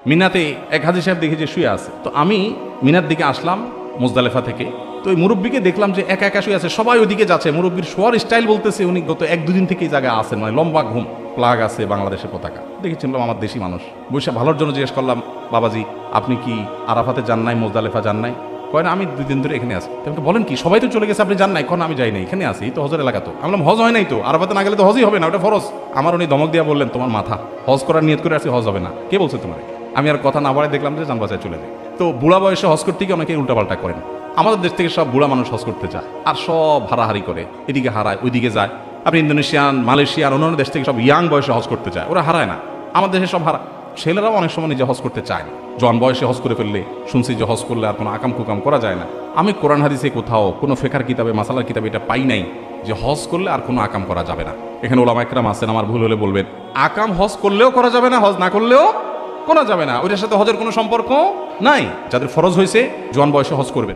মিনাতে এক হাজি সাহেব দেখি যে শুয়ে আছে, তো আমি মিনার দিকে আসলাম মুজদালেফা থেকে। তো ওই মুরব্বীকে দেখলাম যে একা একা শুয়ে আছে, সবাই ওইদিকে যাচ্ছে। মুরব্বীর শোয়ার স্টাইল বলতেছে উনি গত 1-2 দিন থেকে এই জায়গায় আছেন, মানে লম্বা ঘুম, প্লাগ আছে বাংলাদেশের পতাকা দেখেছিলাম, আমার দেশি মানুষ। বসে ভালোর জন্য জিজ্ঞেস করলাম, বাবাজি আপনি কি আরাফাতে যান নাই, মুজদালেফা যান নাই? কয় না, আমি 2 দিন ধরে এখানে আছি। তোমাকে বলেন কি, সবাই তো চলে গেছে, আপনি যান নাই? কোন আমি যাই নাই, এখানে আছি, এই তো হজের এলাকা। তো আমি বললাম হজ হয় নাই তো, আরাফাতে না গেলে তো হজই হবে না, ওটা ফরজ। আমার উনি ধমক দিয়া বললেন, তোমার মাথা, হজ করার নিয়ত করে আসি, হজ হবে না, কে বলছে তোমার? আমি আর কথা না বাড়ায় দেখলাম যে যান বাঁচায় চলে যায়। তো বুড়া বয়সে হজ করতে গিয়ে অনেকে উল্টাপাল্টা করেন। আমাদের দেশ থেকে সব বুড়া মানুষ হজ করতে যায় আর সব হারাহারি করে, এদিকে হারায় ওইদিকে যায়। আপনি ইন্দোনেশিয়ান, মালয়েশিয়ার অন্যান্য দেশ থেকে সব ইয়াং বয়সে হজ করতে যায়, ওরা হারায় না। আমাদের দেশে সব হারা। ছেলেরাও অনেক সময় নিজে হজ করতে চায় না, জন বয়সে হজ করে ফেললে শুনছি যে হজ করলে আর কোনো আকাম কুকাম করা যায় না। আমি কোরআন হাদিসে কোথাও কোনো ফেকার কিতাবে, মাসালার কিতাবে এটা পাই নাই যে হজ করলে আর কোনো আকাম করা যাবে না। এখানে ওলামা একরাম আছেন, আমার ভুল হলে বলবেন। আকাম হজ করলেও করা যাবে না, হজ না করলেও করা যাবে না, ওইটার সাথে হজের কোনো সম্পর্ক নাই। যাদের ফরজ হয়েছে জোয়ান বয়সে হজ করবেন।